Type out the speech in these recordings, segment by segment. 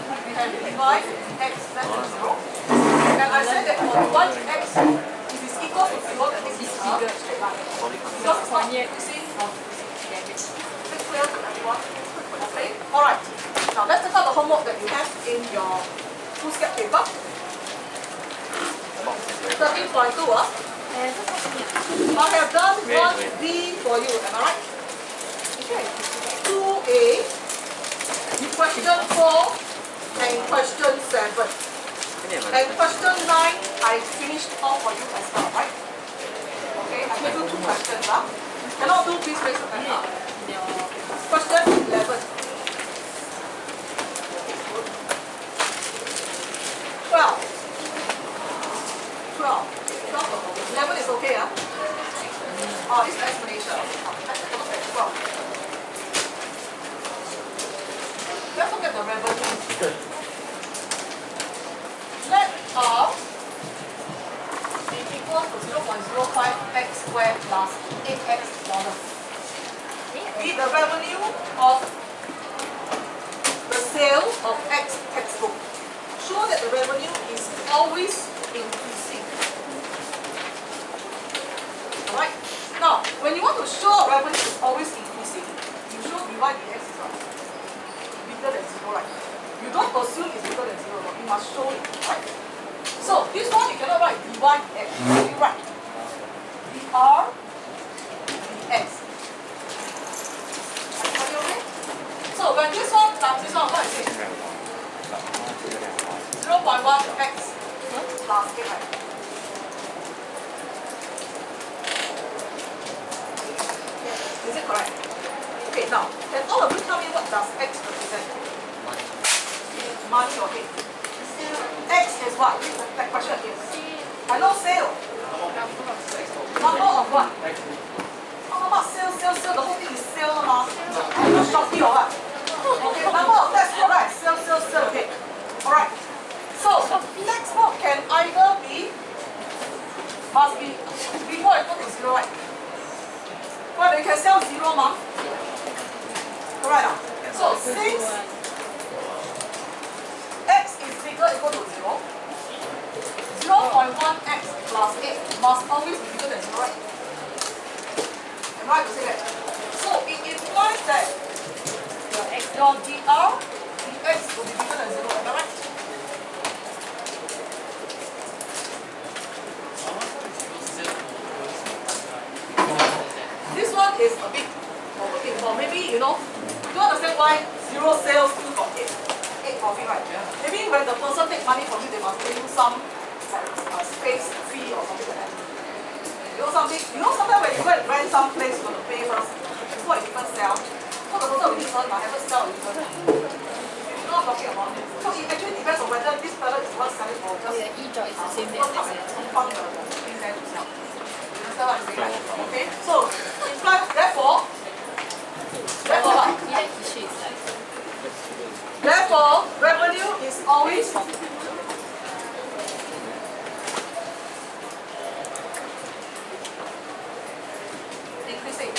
given, we have divide x less than 0. And I said that for one x, if it's equal to 0, that means it's a straight line. Because it's not increasing or decreasing. Is it clear to everyone? Okay? Alright. Now let's take out the homework that you have in your foolscap paper. 13.2. I have done 1B for you, am I right? 2A, question 4, and question 7. And question 9, I finished off for you as well, right? Okay, I gave you 2 questions. Cannot do, please raise your hand up. Question 11. 12. 11 is okay, huh? Oh, this is explanation. Let's take a look at 12. Let's look at the revenue. Let R be equal to 0.05x squared plus 8x dollars. Be the revenue of the sale of X textbook. Show that the revenue is always increasing. Alright? Now, when you want to show revenue is always increasing, you show divide dx is bigger than 0, right? You don't assume it's bigger than 0, you must show it, right? So, this one you cannot write divide dx, you write dr dx. Are you okay? So, when this one times this one, what is it? 0.1x plus 8, right? Is it correct? Okay, now, can all of you tell me what does x represent? Money or head? X is what? That question is. I know sale. Number of what? How about sale? The whole thing is sale, I know Shopee or what? Okay, number of textbook, right? Sale, okay. Alright. So, textbook can either be, must be before or equal to 0, right? Well, you can sell 0, mah? Correct now. So, since x is bigger equal to 0, 0.1x plus 8 must always be bigger than 0, right? Am I right to say that? So, it implies that your dr dx will be bigger than 0, am I right? This one is a bit overthinking, or maybe, you know, you understand why 0 sales still got 8 profit, right? Maybe when the person takes money from you, they must pay you some space fee or something like that. You know something? You know sometimes when you go and rent some place, you have to pay first before you even sell. So the person will listen, but haven't sell even. You know what I'm talking about? So it actually depends on whether this fellow is worth selling or just each is the same come and fund the thing there to sell. Okay, so therefore what? Therefore, revenue is always increasing.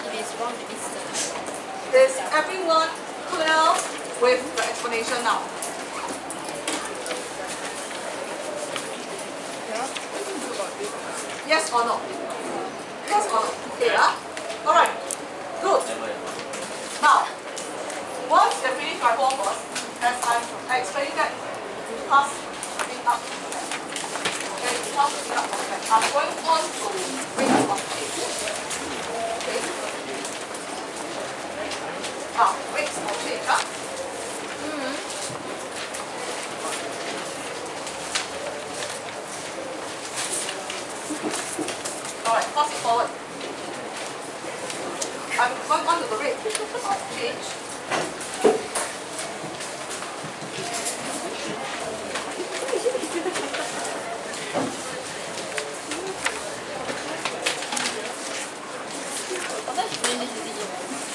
It is wrong distance. Is everyone clear with the explanation now? Yes or no? Yes or no? Okay, alright. Good. Now, once you finish my homework, as I explained that, you pass it up to the back. Okay, you pass it up to the back. I'm going on to rates of change. Okay. Now, rates of change, Alright, pass it forward. I'm going on to the rate of change.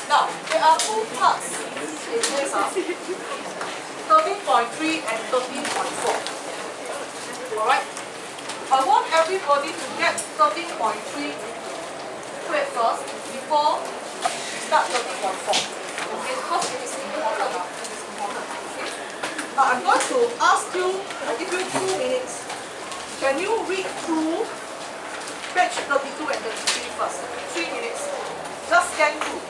Now, there are 2 parts in this 13.3 and 13.4. Alright? I want everybody to get 13.3 cleared first before we start 13.4. Okay, because it is important. Now I'm going to ask you, I give you 2 minutes. Can you read through page 32 and 33 first? 3 minutes. Just scan through.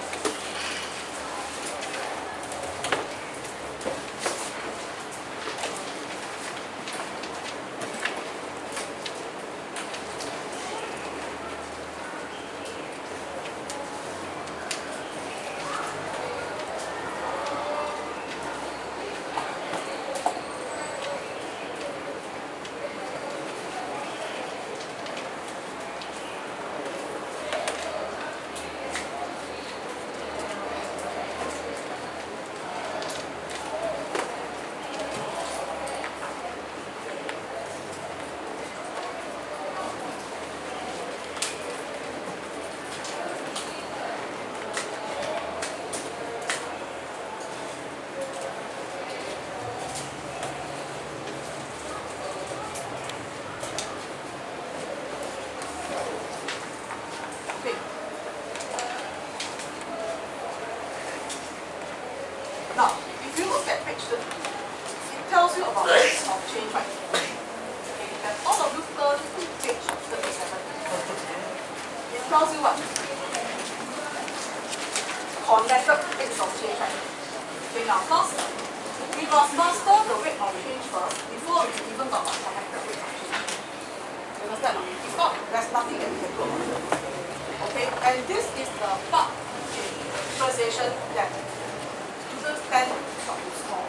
Now, if you look at page 32, it tells you about rates of change, right? Okay, and all of you turn to page 37. It tells you what? Connected rates of change, right? Okay, now first, we must master the rate of change first before we even talk about connected rates of change. You understand? If not, there's nothing that we can do about it. Okay, and this is the part in visualization that students tend not to score.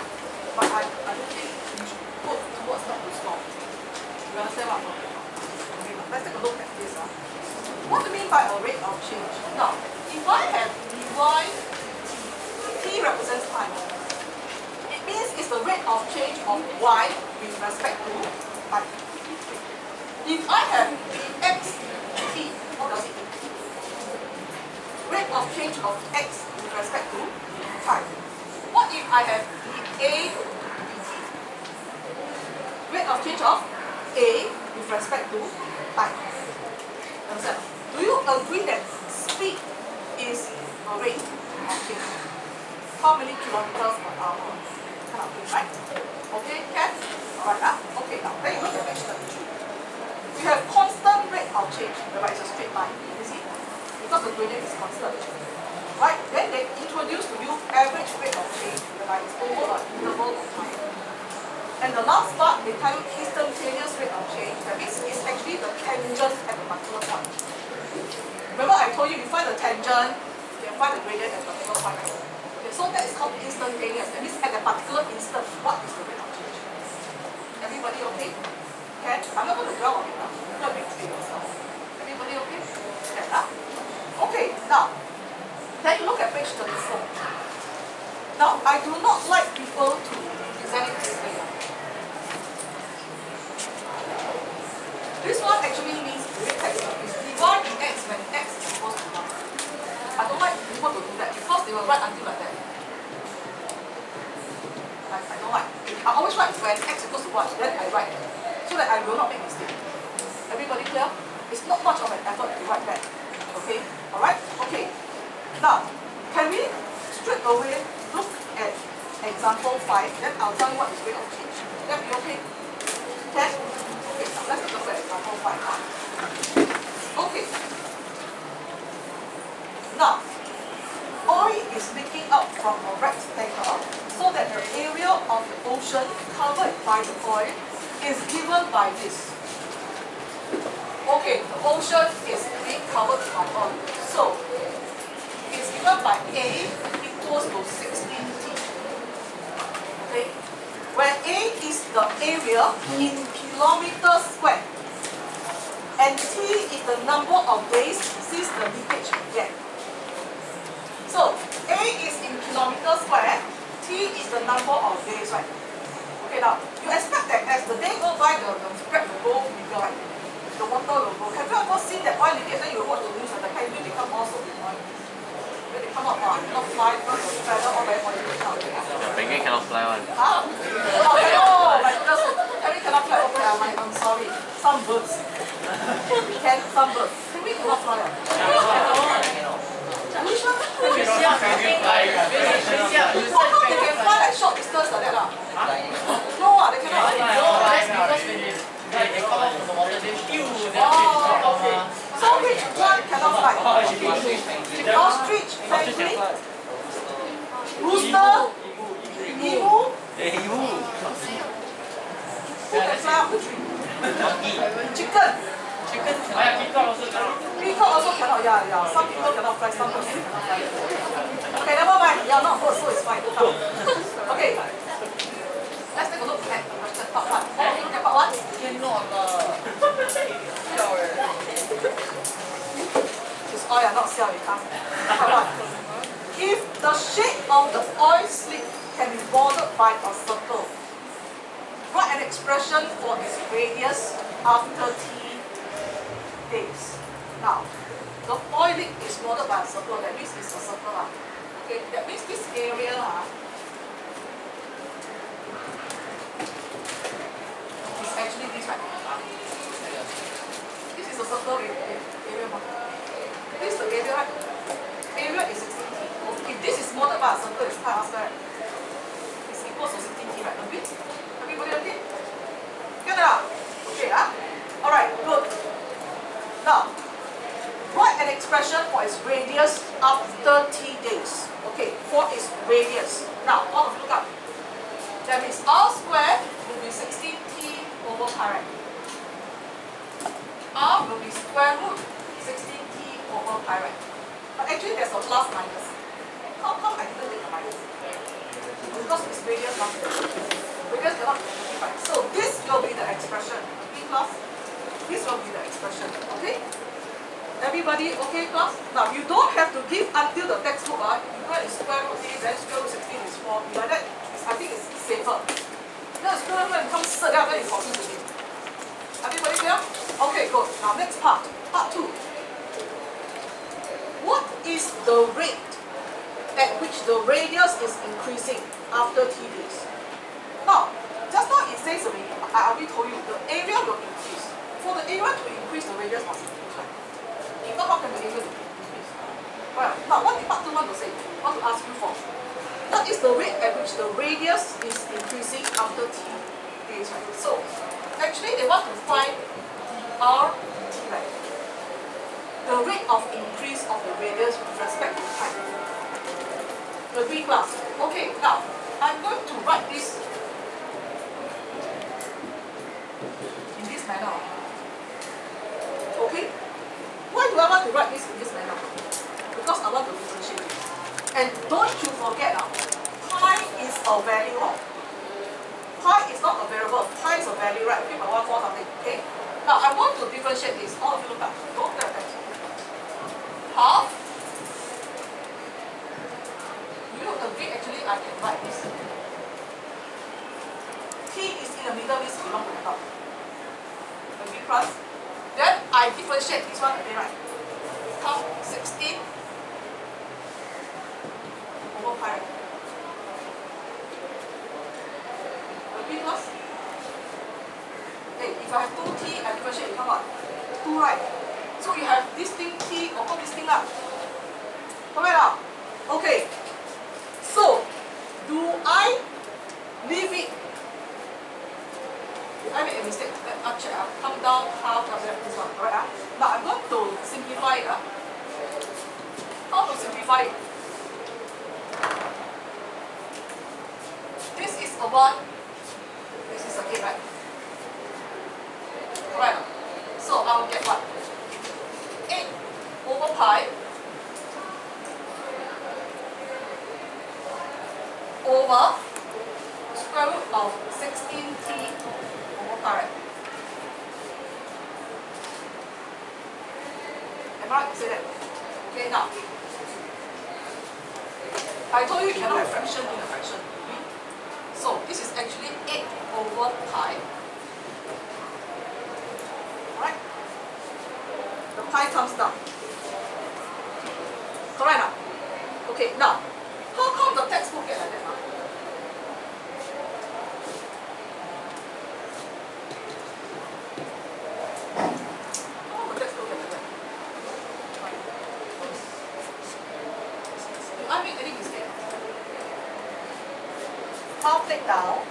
But I don't think we should put towards not to score. You understand what I'm talking about? Okay, let's take a look at this. What do you mean by a rate of change? Now, if I have dy, t represents time. It means it's the rate of change of y with respect to time. If I have dx t, what does it mean? Rate of change of x with respect to time. What if I have dA dt? Rate of change of A with respect to time. Understand? Do you agree that speed is a rate of change? How many kilometers per hour? Kind of thing, right? Okay, can? Alright, okay, now then you look at page 32. We have constant rate of change, whereby it's a straight line. You see? Because the gradient is constant. Right? Then they introduce to you average rate of change, whereby it's over an interval of time. And the last part, they tell you instantaneous rate of change. That means it's actually the tangent at a particular point. Remember I told you, you find the tangent, you can find the gradient at a particular point. Okay, so that is called instantaneous. That means at a particular instant, what is the rate of change? Everybody okay? Okay? I'm not going to dwell on it now. You're going to make it yourself. Everybody okay? Okay, okay, now, then you look at page 34. Now, I do not like people to present it this way. This one actually means direct text is dy dx when x is equals to 1. I don't like people to do that because they will write until like that. I don't like. I always write when x equals to 1, then I write so that I will not make mistake. Everybody clear? It's not much of an effort to write that. Okay? Alright? Okay. Now, can we straight away look at example 5, then I'll tell you what is rate of change. Will that be okay? Can? Okay, now let's look at example 5. Okay. Now, oil is leaking out from a rectangle so that the area of the ocean covered by the oil is given by this. Okay, the ocean is being covered by oil. So, it's given by A equals to 16t. Okay? Where A is the area in kilometers squared. And T is the number of days since the leakage began. So, A is in kilometers squared, T is the number of days, right? Okay, now, you expect that as the day goes by, the spread will go bigger, right? The water will go. Have you ever seen that oil leakage, then you watch the news and the penguin become all soaked in oil? When they come out, not fly, because the feather all very oily. The penguin cannot fly one. Ah? Oh, no, my goodness, penguin cannot fly. Okay, I'm sorry. Some birds. Can, some birds. Penguin cannot fly. Are you sure? How they can fly like short distance? distance like that lah. No ah, they cannot. Oh, so which one cannot fly? Ostrich, penguin, rooster, emu. Who can fly up the tree? Chicken. Peacock also cannot, yeah. Some people cannot fly, some people cannot fly. Okay, never mind. Yeah, not good, so it's fine. Okay. Let's take a look at the question part one. Okay, part one. It's oil, not sell, you can't. Part one. If the shape of the oil slick can be bordered by a circle, write an expression for its radius after t days. Now, the oil leak is bordered by a circle. That means it's a circle. Okay, that means this area is actually this right. This is a circle area. This is the area, right? Area is 16t. If this is bordered by a circle, it's pi r square. It's equal to 16t, right? Okay? Everybody okay? Get it out. Okay, Alright, good. Now, write an expression for its radius after t days. Okay, for its radius. Now, all of you look up. That means r squared will be 16t over pi, right? R will be square root 16t over pi, right? But actually there's a plus minus. How come I didn't take a minus? Because it's radius now. Radius cannot be simplified. So this will be the expression. B plus. This will be the expression. Okay? Everybody okay, class? Now you don't have to give until the textbook. You go and square root this, then square root 16 is 4. Like that, I think it's safer. Then square root becomes 4, then it's possible again. Everybody clear? Okay, good. Now next part. Part 2. What is the rate at which the radius is increasing after t days? Now, just now it says already, I already told you, the area will increase. For the area to increase, the radius must increase, right? If not, how can the area increase? Well, now what did part 2 want to say? I want to ask you for. What is the rate at which the radius is increasing after t days, right? So, actually they want to find r t, right? The rate of increase of the radius with respect to time. Agree, class? Okay, now I'm going to write this in this manner. Okay? Why do I want to write this in this manner? Because I want to differentiate it. And don't you forget pi is a value. Pi is not a variable. Pi is a value, right? 3.14 something. Okay? Now I want to differentiate this. All of you look up. Don't get that. Half. You don't agree, actually I can write this. T is in the middle, means belong to the top. Agree, class? Then I differentiate this one again, right? Half 16 over pi. Agree, class? Hey, if I have 2t, I differentiate, it come out 2, right? So you have this thing t or this thing up. Correct now? Okay. So, do I leave it? Did I make a mistake? Let's check. Come down half of this one. Correct? Now I'm going to simplify it. How to simplify it? This is a 1. This is a 8, right? Correct? So I will get what? 8 over pi over square root of 16t over pi. Am I right to say that? Okay, now I told you you cannot have fraction in a fraction. So this is actually 8 over pi. Alright? The pi comes down. Correct now? Okay, now, how come the textbook get like that now? How come the textbook get like that? Did I make any mistake? How down,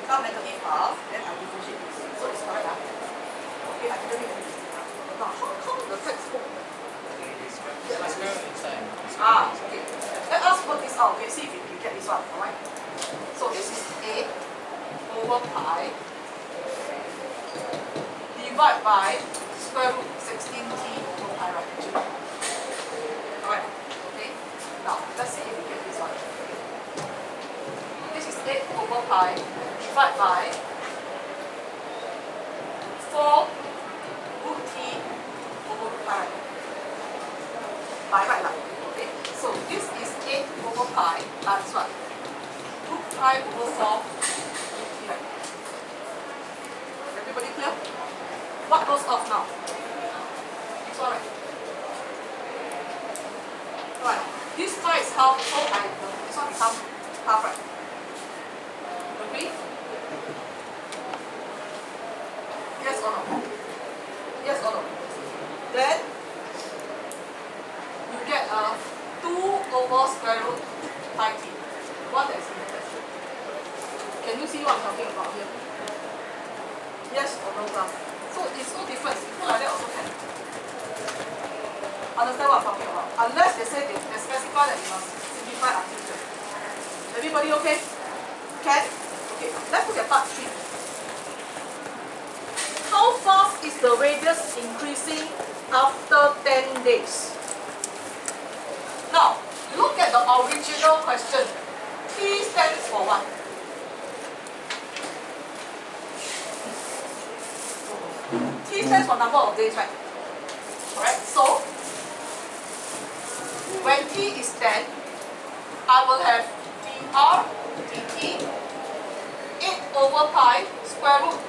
become negative half, then I differentiate this. So it's correct. Okay, I didn't make any mistake. Now, how the textbook? Okay. Let us work this out. Okay, see if you get this one. Alright? So this is 8 over pi divided by square root 16t over pi, right? Alright. Okay. Now, let's see if we get this one. This is 8 over pi divided by 4 root t over root pi. By right now. Okay. So this is 8 over pi times what? Root pi over 4 root t, right? Everybody clear? What goes off now? It's alright. Right. This pi is half, so this one becomes half, right? Agree? Yes or no? Yes or no? Then you get a 2 over square root pi t. One that is in the textbook. Can you see what I'm talking about here? Yes or no, class? So it's no difference. If you like that also can. Understand what I'm talking about? Unless they say they specify that you must simplify until 2. Everybody okay? Can? Okay, let's look at part 3. How fast is the radius increasing after 10 days? Now, look at the original question. T stands for what? T stands for number of days, right? Correct? So, when T is 10, I will have dr dt 8 over pi square root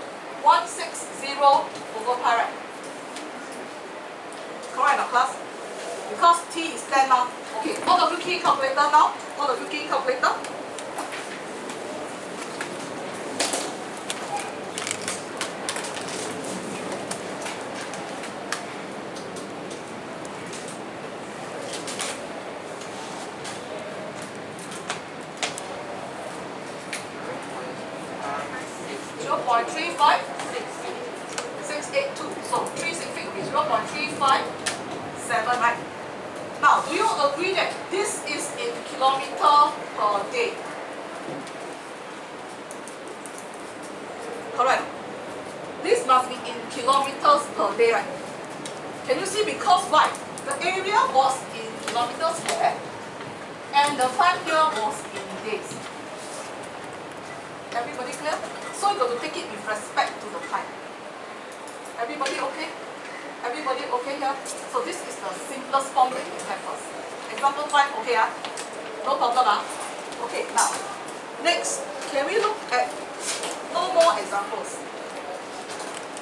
160 over pi, right? Correct now, class? Because T is 10 now. Okay, all of you key calculator now. All of you key calculator. So 360 will be 0.357, right? Now, do you agree that this is in kilometer per day? Correct. This must be in kilometers per day, right? Can you see? Because why? The area was in kilometers square, and the time here was in days. Everybody clear? So you got to take it with respect to the time. Everybody okay? Everybody okay here? So this is the simplest form that you can have first. Example 5, okay? No problem. Okay, now, next, can we look at no more examples?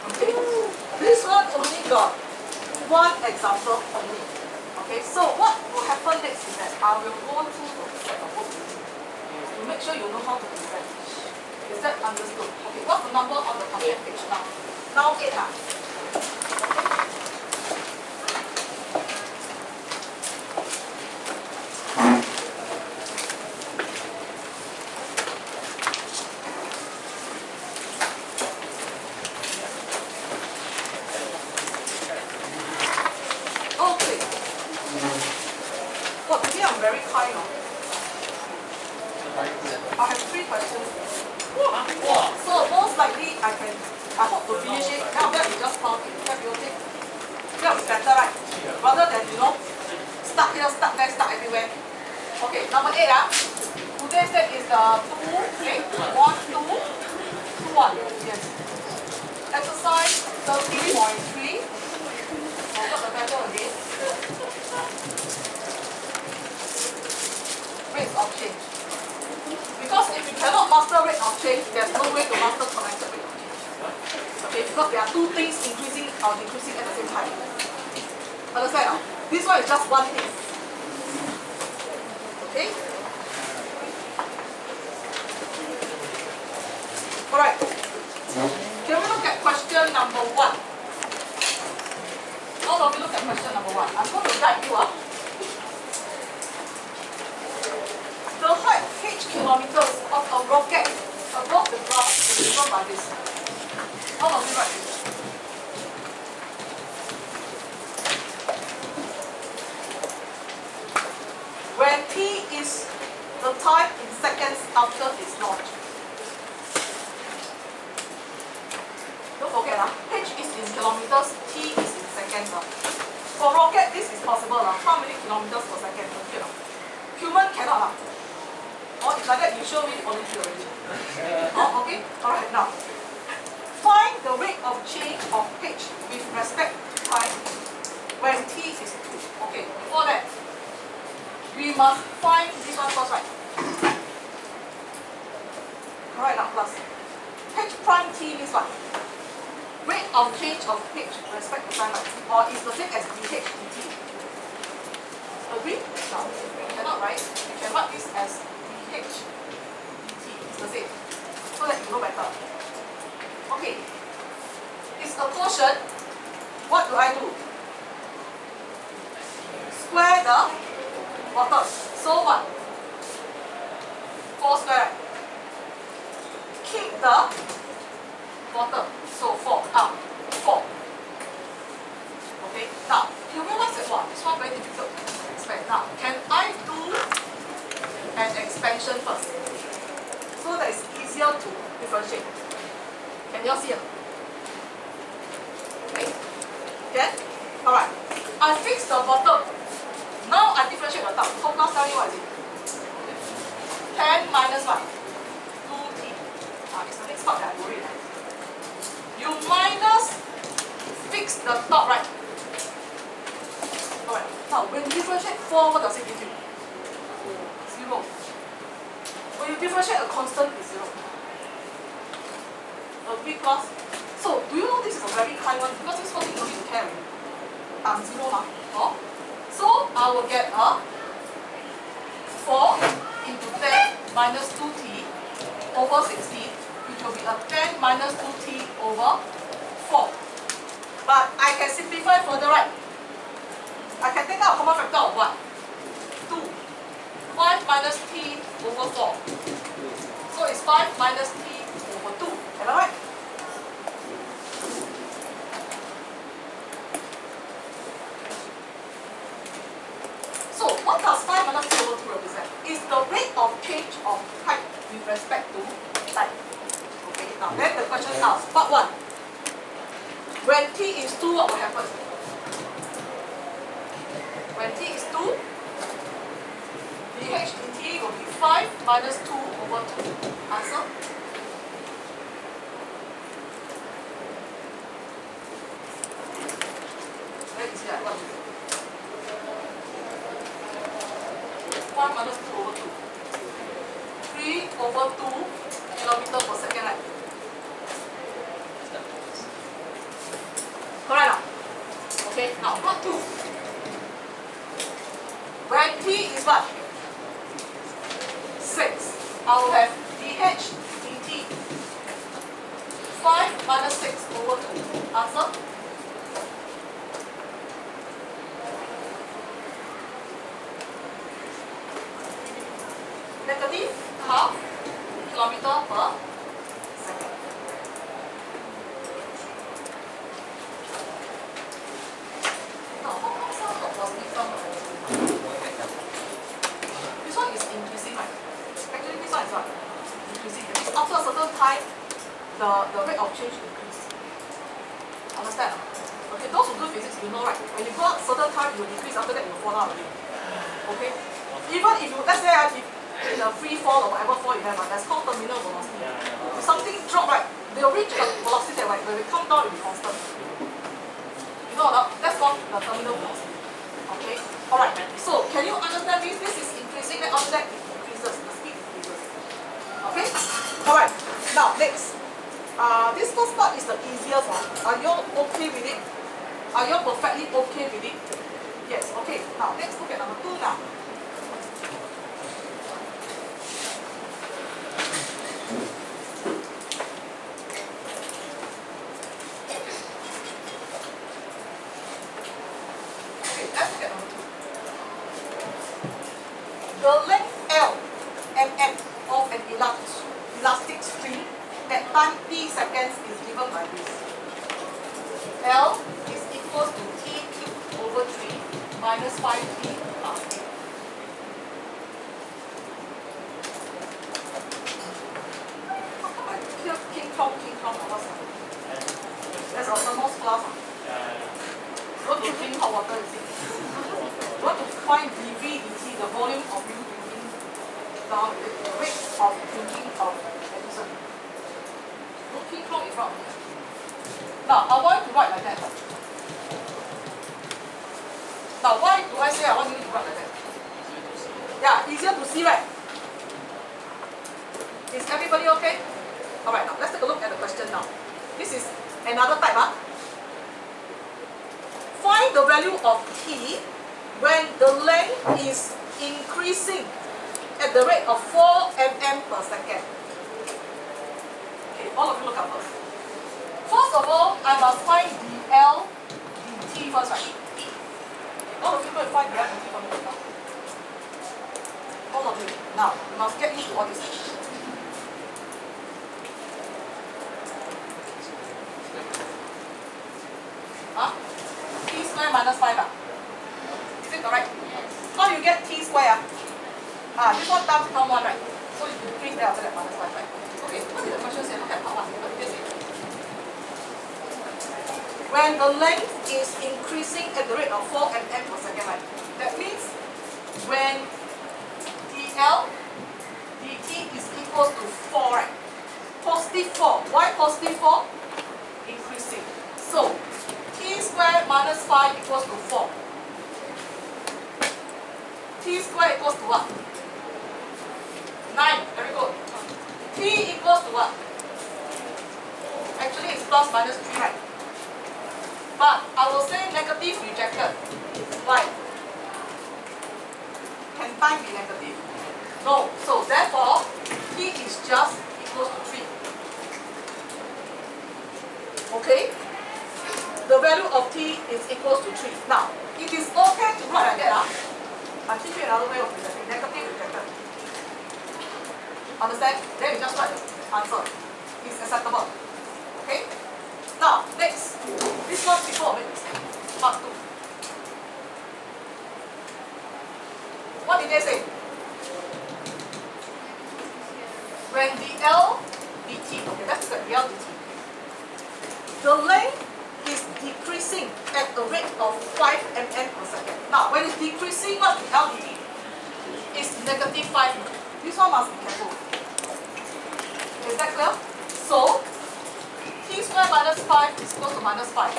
Okay, this one only got one example only. Okay, so what will happen next is that I will go through the set of work to make sure you know how to present. Is that understood? Okay, what's the number on the content page now? Now 8. Okay. Well, today I'm very high now. I have 3 questions. So most likely I hope to finish it. Now that we just count it. That will be better, right? Rather than stuck here, stuck there, stuck everywhere. Okay, number 8. Today's date is the 2, 8, 1, 2, 2, 1. Yes. Exercise 30.3. Forgot the title again. Rates of change. Because if you cannot master rate of change, there's no way to master connected rate of change. Okay, because there are 2 things increasing or decreasing at the same time. Understand? This one is just one thing. Okay? Alright. Can we look at question number 1? All of you look at question number 1. I'm going to guide you up. The height h kilometers of a How does it write? When t is the time in seconds after its launch. Don't forget, h is in kilometers, t is in seconds. For rocket, this is possible. How many kilometers per second? Okay, human cannot. Or if like that, you show me Olympic already. Oh, okay? Alright, now. Find the rate of change of h with respect to time when t is 2. Okay, before that, we must find this one first, right? Alright, now plus. H prime t means what? Rate of change of h with respect to time, right? Or is the same as dh dt. Agree? Now, we cannot write. We can write this as dh dt. It's the same. So that you know better. Okay. It's a quotient. What do I do? Square the bottom. So what? 4 square. Keep the bottom. So 4. 4. Okay. Now, you realize that this one very difficult to expand. Now, can I do an expansion first? So that it's easier to differentiate. Can you all see it? Okay. Okay? Alright. I fix the bottom. Now I differentiate the top. So now tell me what is it? 10 minus what? 2t. It's the next part that I worry. You minus fix the top, right? Alright. Now when you differentiate 4, what does it give you? 0. When you differentiate a constant, it's 0. Agree, class? So do you know this is a very high one? Because this one you don't need to carry. 0 ma. Oh? So I will get a 4 into 10 minus 2t over 60, which will be a 10 minus 2t over 4. But I can simplify further, right? I can take out a common factor of what? 2. 5 minus t over 4. So it's 5 minus t over 2. Am I right? So what does 5 minus t over 2 represent? It's the rate of change of height with respect to time. Okay, now then the question asks, part 1. When t is 2, what will happen? When t is 2, dh dt will be 5 minus 2 over 2. Answer? Very easy, right? What is it? 1 minus 2 over 2. 3 over 2 kilometers per second, right? Correct now? Okay, now part 2. When t is what? 6. I will have dh dt. 5 minus 6 over 2. Answer? Negative half kilometer per second. Now, how come some got positive, some got negative? This one is increasing, right? Actually, this one is what? Increasing. After a certain time, the rate of change increase. Understand? Okay, those who do physics, you know, right? When you go up a certain time, it will decrease. After that, it will fall down again. Okay? Even if you, let's say, if in a free fall or whatever fall you have, that's called terminal velocity. If something drop, right, they will reach a velocity that, right, when it come down, it will be constant. You know what? That's called the terminal velocity. Okay? Alright, so can you understand this? This is increasing, then after that it increases, the speed increases. Okay? Alright, now next. This first part is the easiest one. Are you okay with it? Are you perfectly okay with it? Yes, okay. Now let's look at number 2 now. The length L and M of an elastic string at time t seconds is given by this. L is equals to t cubed over 3 minus 5t plus 8. How come I hear King Kong or what's that? That's our thermos class. You want to drink hot water, you see? You want to find dV dt, the volume of you drinking down, the rate of drinking of Edison. No, King Kong is wrong. Now, I want to write like that. Now, why do I say I want you to write like that? Yeah, easier to see, right? Is everybody okay? Alright, now let's take a look at the question now. This is another type. Find the value of t when the length is increasing at the rate of 4 mm per second. Okay, all of you look up first. First of all, I must find dl dt first, right? All of you go and find dl dt for me now. All of you. Now, you must get used to all this. Huh? T square minus 5. Is it correct? Yes. How you get t square? This one times become 1, right? So you increase there after that minus 5, right? Okay, what did the question say? Look at part 1. What did they say? When the length is increasing at the rate of 4 mm per second, right? That means when dl dt is equals to 4, right? Positive 4. Why positive 4? Increasing. So, t squared minus 5 equals to 4. T squared equals to what? 9. Very good. T equals to what? Actually, it's plus minus 3, right? But I will say negative rejected. Why? Can time be negative? No. So therefore, t is just equals to 3. Okay? The value of t is equals to 3. Now, it is okay to write like that. I teach you another way of presenting. Negative rejected. Understand? Then you just write the answer. It's acceptable. Okay? Now, next. This one before part 2. What did they say? When dl dt, okay, let's look at dl dt. The length is decreasing at a rate of 5 mm per second. Now, when it's decreasing, what the dl dt? It's negative 5. This one must be careful. Is that clear? So, t squared minus 5 is equal to minus 5.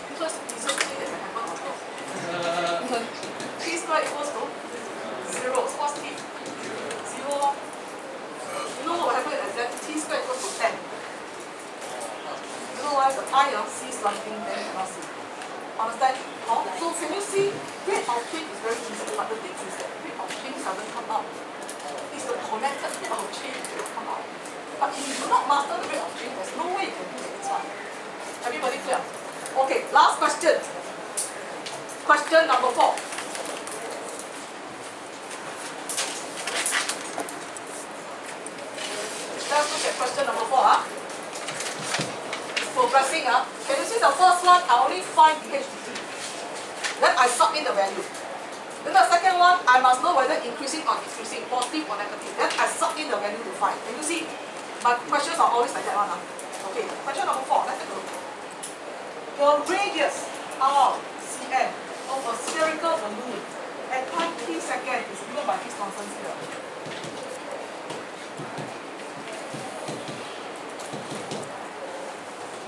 Because it's so clear as I have one of those. T squared equals to 0. So what's t? 0. You know what happened is that t squared equals to 10. You know why the I see something then cannot see. Understand? So can you see rate of change is very easy, but the thing is that rate of change doesn't come out. It's the connected rate of change that will come out. But if you do not master the rate of change, there's no way you can do the next one. Everybody clear? Okay, last question. Question number 4. Let's look at question number 4. Progressing. Can you see the first one? I only find dHdt. Then I sub in the value. Then the second one, I must know whether increasing or decreasing, positive or negative. Then I sub in the value to find. Can you see? My questions are always like that one. Okay, question number 4. Let's take a look. The radius r cm of a spherical balloon at time t seconds is given by this constant here.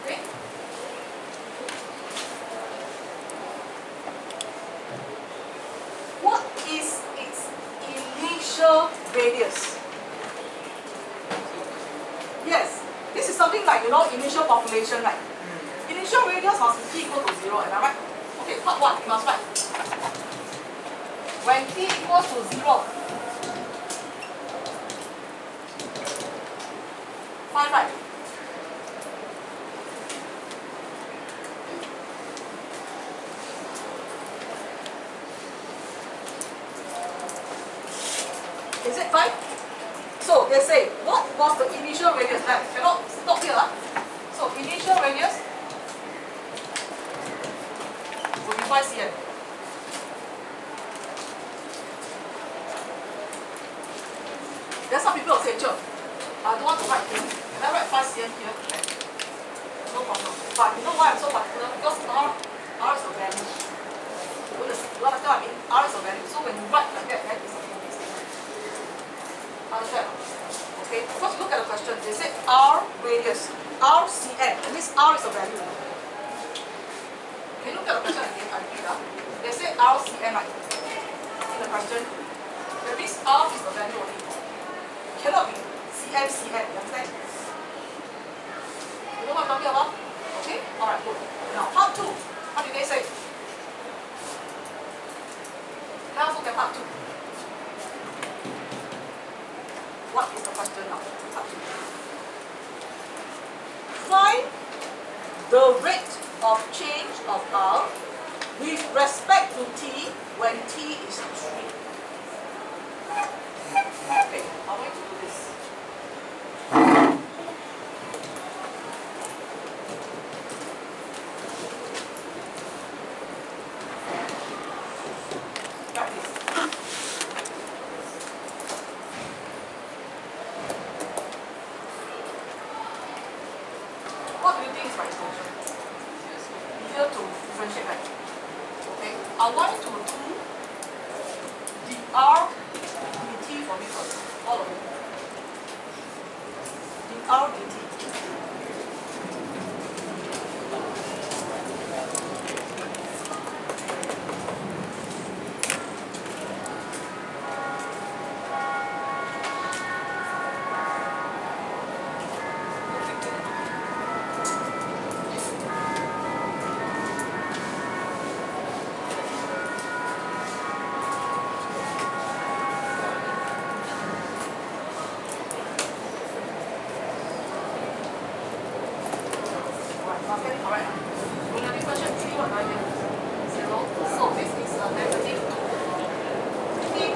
Okay? What is its initial radius? Yes, this is something like, initial population, right? Initial radius must be t equal to 0, am I right? Okay, part 1, you must write. When t equals to 0, 5, right? Is it 5? So they say, what was the initial radius? Cannot stop here. So initial radius will be 5 cm. Then some people will say, Joe, I don't want to write here. Can I write 5 cm here? Okay. No problem. But you know why I'm so particular? Because R is a value. You understand what I mean? R is a value. So when you write like that, that is a value statement. Understand? Okay. First look at the question. They say R radius. R cm. That means R is a value. Can you look at the question again? I repeat. They say R cm, right? In the question. That means R is the value only. Cannot be cm, you understand? You know what I'm talking about? Okay? Alright, good. Now, part 2. What did they say? Now look at part 2. What is the question now? Part 2. Find the rate of change of R with respect to t when t is 3. Okay, I'm going to do this. Got this. What do you think is my solution? Easier to differentiate, right? Okay, I want to do the R dt for me first. All of it. The R dt.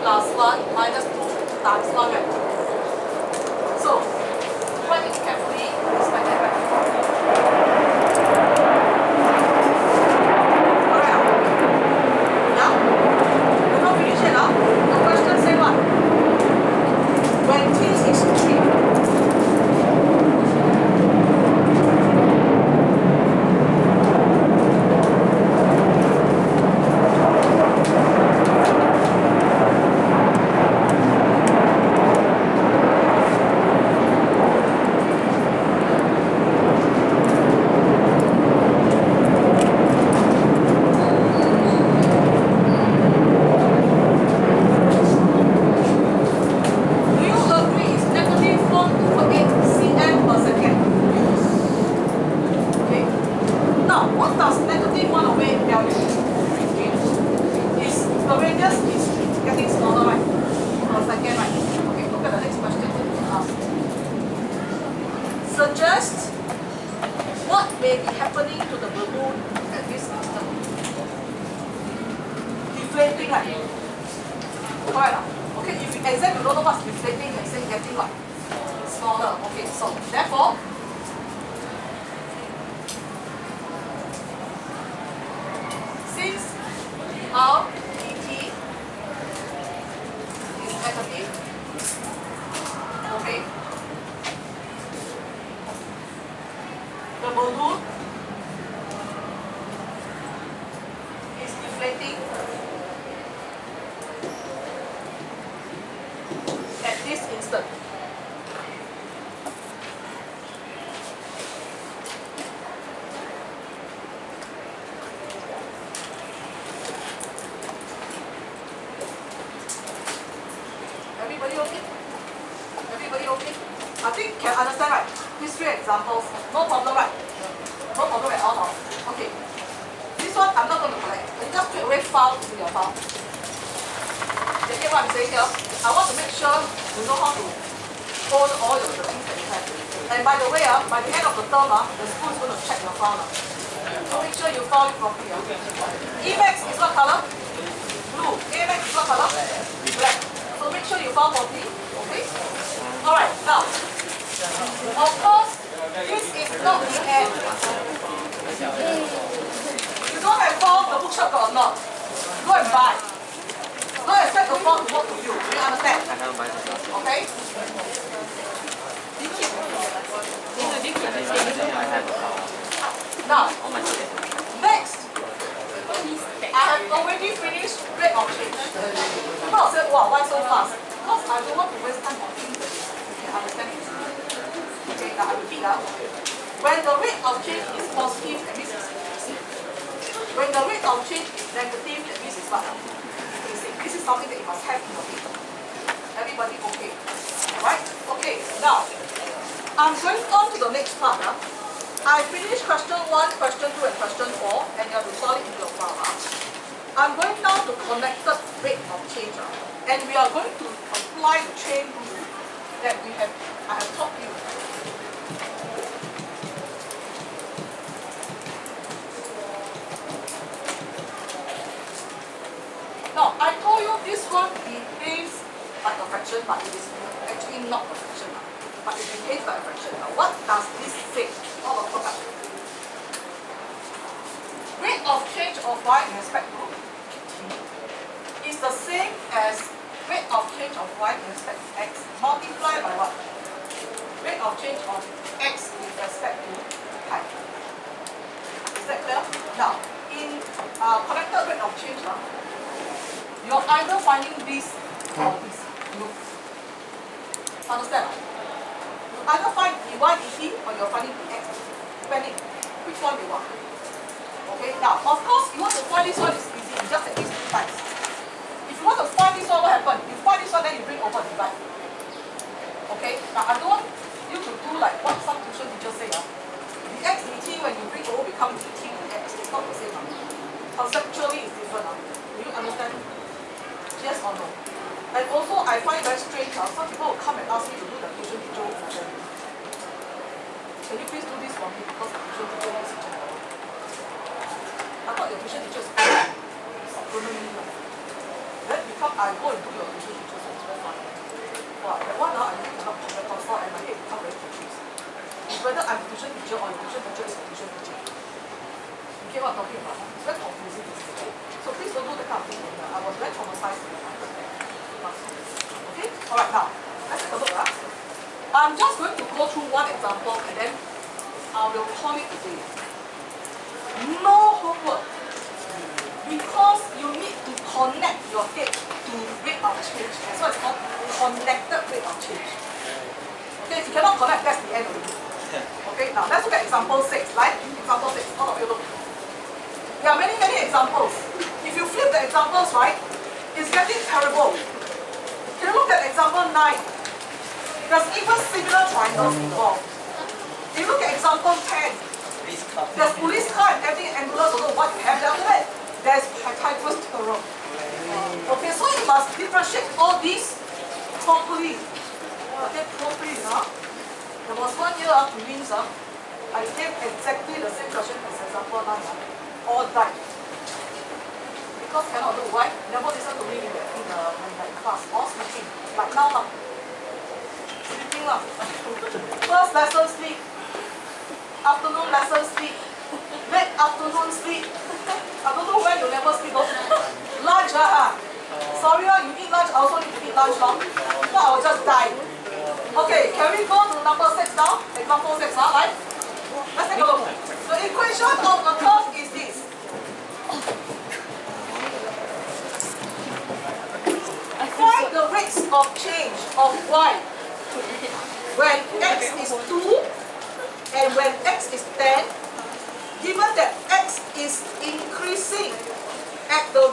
Plus 1 minus 2 times 1, right? So, write it carefully, it's like that, right? Alright. Yeah? We're not finished yet now. The question say what? When t is 3. Suggest what may be happening to the balloon at this instant. Deflating, right? Correct. Okay, if you exactly don't know what's deflating, you say getting what? Smaller. Okay, so therefore, since R dt is negative, okay, the balloon is deflating at this instant. Everybody okay? Everybody okay? I think can understand, right? These 3 examples, no problem, right? No problem at all. Okay. This one I'm not going to collect. You just straight away file into your file. You get what I'm saying here? I want to make sure you know how to hold all the things that you have. And by the way, by the end of the term, the school is going to check your file. So make sure you file it properly. Emax is what color? Blue. Amax is what color? Black. So make sure you file properly. Okay? Alright, now, of course, this is not the end. Now, Oh my god. next, I have already finished rate of change. People will say, wow, why so fast? Because I don't want to waste time on things that you can understand easily. Okay, now I repeat that. When the rate of change is positive, that means it's increasing. When the rate of change is negative, that means it's what? Decreasing. This is something that you must have in your head. Everybody okay? Alright? Okay, now, I'm going on to the next part. I finished question 1, question 2, and question 4, and you have to solve it in your file. I'm going now to connected rate of change. And we are going to apply the chain rule that I have taught you. Now, I told you this one behaves like a fraction, but it is actually not a fraction. But it behaves like a fraction. Now, what does this say? All of look up. Rate of change of y in respect to t is the same as rate of change of y in respect to x multiplied by what? Rate of change of x with respect to y. Is that clear? Now, in connected rate of change, you're either finding this or this. You understand? You either find dy dt or you're finding dx, depending which one you want. Okay, now of course you want to find this one is easy, you just take this 2 times. If you want to find this one, what happens? You find this one, then you bring over divide. Okay, now I don't want you to do like what some tuition teachers say. Dx dt when you bring over becomes dt dx. It's not the same. Conceptually it's different. Do you understand? Yes or no? And also I find very strange. Some people will come and ask me to do the tuition teacher for them. Can you please do this for me because the tuition teacher is in general? I thought your tuition teacher is astronomy. Then I go and do your tuition teacher, so it's very fun. Wow, that one I really cannot reconcile and my head become very confused. It's whether I'm a tuition teacher or your tuition teacher is a tuition teacher. You get what I'm talking about? It's very confusing. So please don't do that kind of thing. I was very traumatized. Okay? Alright, now, let's take a look. I'm just going to go through one example and then I will call it a day. No homework. Because you need to connect your head to rate of change. That's why it's called connected rate of change. Okay, if you cannot connect, that's the end of it. Okay, now let's look at example 6. Right? Example 6. All of you look. There are many examples. If you flip the examples, right, it's getting terrible. Can you look at example 9? There's even similar triangles involved. If you look at example 10, there's police car and everything, ambulance, also what you have after that. There's Pythagoras theorem. Okay, so you must differentiate all these properly. Okay, properly. There was one year prelims, I gave exactly the same question as example 9. All died. Because cannot do. Why? Never listen to me in the class. All sleeping. Like now. Sleeping. First lesson sleep. Afternoon lesson sleep. Late afternoon sleep. I don't know when you never sleep. Lunch. Sorry, you eat lunch. I also need to eat lunch. So I will just die. Okay, can we go to number 6 now? Example 6, right? Let's take a look. The equation of a curve is this. Find the rates of change of y when x is 2 and when x is 10, given that x is increasing at the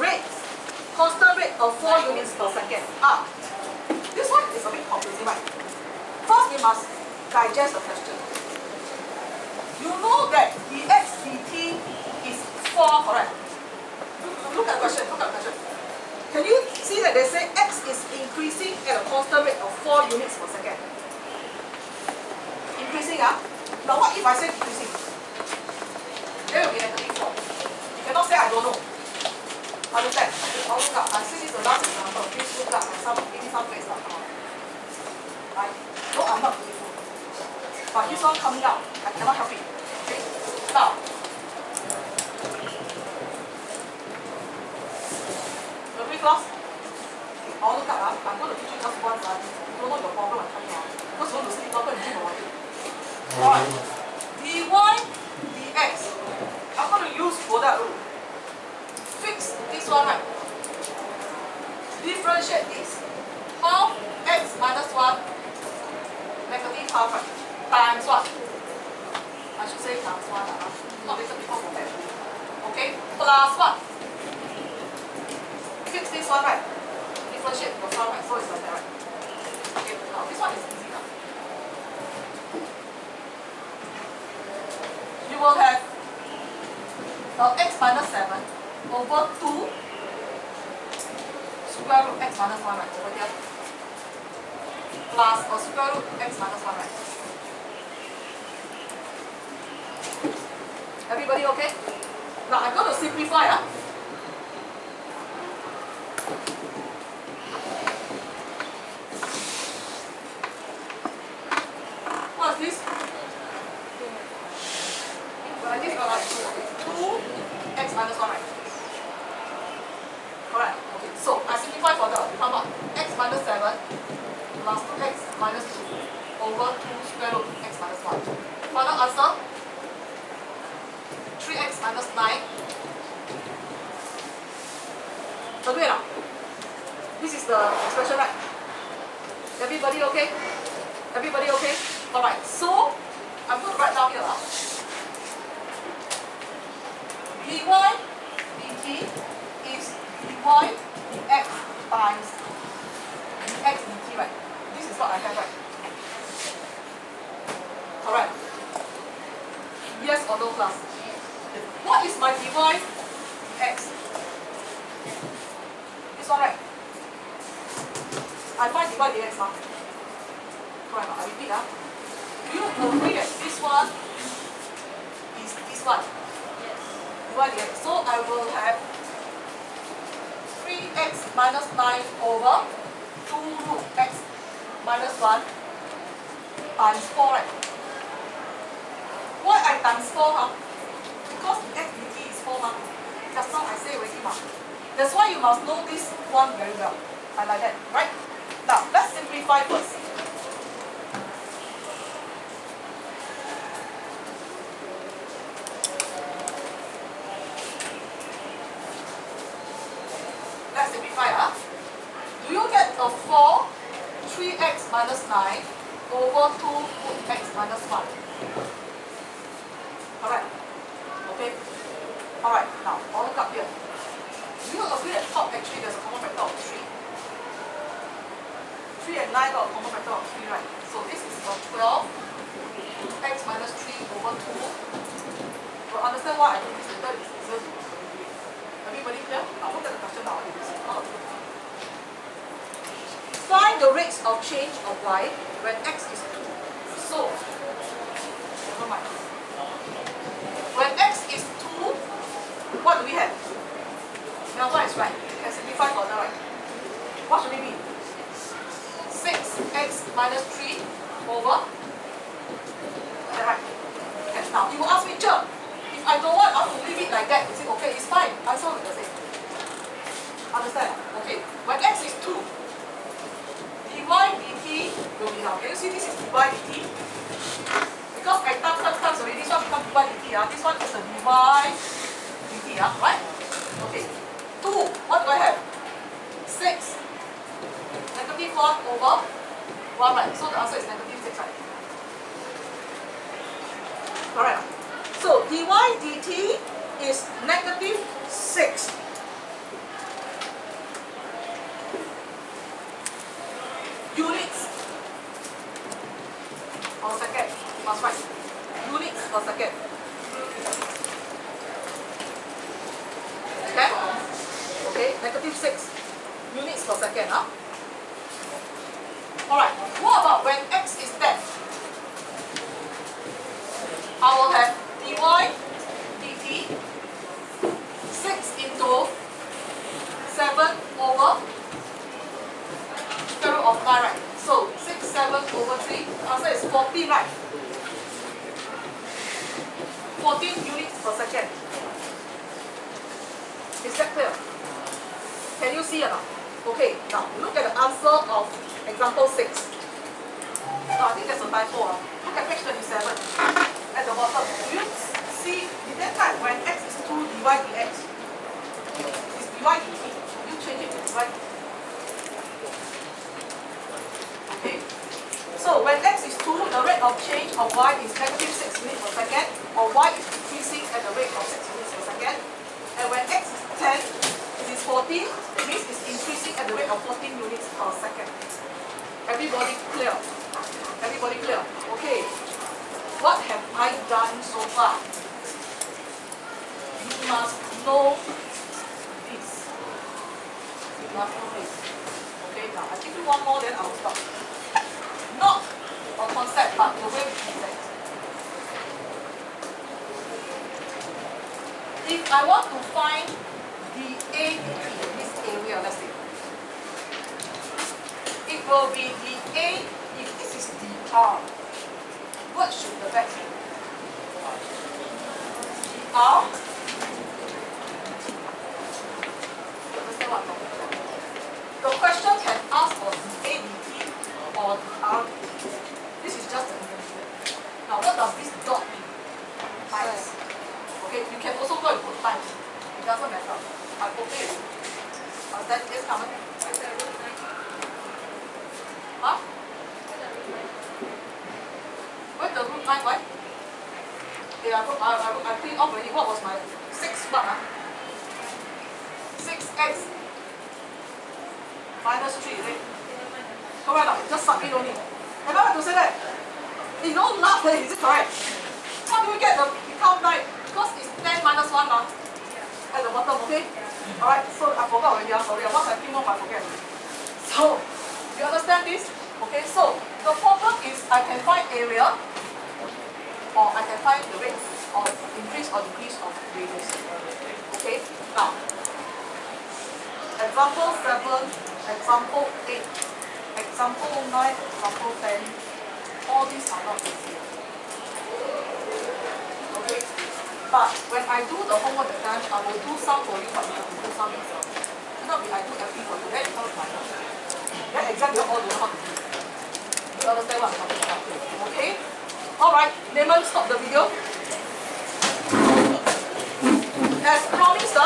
constant rate of 4 units per second. This one is a bit confusing, right? First, we must digest the question. You know that dx dt is 4, correct? Look at the question, Can you see that they say x is increasing at a constant rate of 4 units per second? Increasing, Now what if I say decreasing? There will be negative 4. You cannot say I don't know. Understand? I'll look up. I see this is the last example. Please look up and give me some face. Right? No, I'm not beautiful. But this one coming out. I cannot help it. Okay? Now, every class, I'll look up. I'm going to teach you just once. You don't know your problem, I tell you. Because you want to sleep, I'm going to do it. Alright. dy dx use product rule. Fix this one, right? Differentiate this. Half x minus 1 negative half, right? Times what? I should say times 1, not little bit of that. Okay? Plus what? Fix this one, right? Differentiate the front, right? So it's like that, right? Okay, now this one is easy now. You will have x minus 7 over 2 square root x minus 1, right? Over here. Plus or square root x minus 1, right? Everybody okay? Now I'm going to simplify. What's this? Well, this got like 2x minus 1, right? Alright, okay. So I simplify further. Become what? X minus 7 plus 2x minus 2 over 2 square root x minus 1. Final answer? 3x minus 9. Agree now? This is the expression, right? Everybody okay? Everybody okay? Alright, so I'm going to write down here. dy dt is dy dx times dx dt, right? This is what I have, right? Correct? Yes or no, class? What is my dy dx? This one, right? I find dy dx, huh? Correct, I repeat, huh? Do you agree that this one is this one? Yes. Dy dx. So I will have 3x minus 9 over 2 root x minus 1 times 4, right? Why I times 4, huh? Because x dt is 4, huh? Just now I say already, huh? That's why you must know this one very well. I like that, right? Now, let's simplify first. Let's simplify, huh? Do you get a 4, 3x minus 9 over 2 root x minus 1? Alright. Okay? Alright, now, I'll look up here. Do you agree at top actually there's a common factor of 3? 3 and 9 got a common factor of 3, right? So this is 12 x minus 3 over 2. You'll understand why I do this later. It's easier to do it. Everybody clear? Now look at the question now. Find the rates of change of y when x is 2. So, never mind. When x is 2, what do we have? Now what is right? You can simplify further, right? What should it be? 6x minus 3 over. Is that right? Okay, now you will ask me, Cher, if I don't want to leave it like that, is it okay? It's fine. Answer will be the same. Understand? Okay. When x is 2, dy dt will be now. Can you see this is dy dt? Because I times already, this one becomes dy dt. This one is the dy dt, right? Okay. 2, what do I have? 6. Negative 1 over 1, right? So the answer is negative 6, right? Correct. So dy dt is negative 6. Units per second. You must write units per second. Okay? Okay, negative 6 units per second. Huh? Alright, what about when x is 10? I will have dy dt 6 into 7 over square root of 9, right? So 6, 7 over 3, the answer is 14, right? 14 units per second. Is that clear? Can you see or not? Okay, now look at the answer of example 6. Now I think there's a typo. Look at page 27 at the bottom. Do you see in that time when x is 2, y is increasing at the rate of 6 units per second. And when x is 10, it is 14, it means it's increasing at the rate of 14 units per second. Everybody clear? Everybody clear? Okay. What have I done so far? You must know this. You must know this. Okay, now I give you one more, then I will stop. Not a concept, but the way we present. If I want to find the ADP, this area, let's say, it will be the A, if this is the R, what should the back be? R? You understand what I'm talking about? The question can ask for the ADP or the RDP. This is just an example. Now, what does this dot mean? Times. Okay, you can also go and put times. It doesn't matter. I'm okay. That is coming. Huh? Where's the root 9? Why? Yeah, I cleaned off already. What was my 6 what? 6x minus 3, is it? Correct or not? Just sub in only. Am I right to say that? You don't laugh, is it correct? How do you get the count right? Because it's 10 minus 1 now. At the bottom, okay? Alright, so I forgot already, sorry. Once I clean off, I forget. So, you understand this? Okay, so the problem is I can find area or I can find the rate of increase or decrease of radius. Okay, now example 7, example 8, example 9, example 10, all these are not easy. Okay, but when I do the homework at time, I will do some for you, but you have to do some yourself. Not be I do everything for you, then it becomes minor. Then exam you all don't know how to do. You understand what I'm talking about? Okay? Alright, Neyman, stop the video. As promised,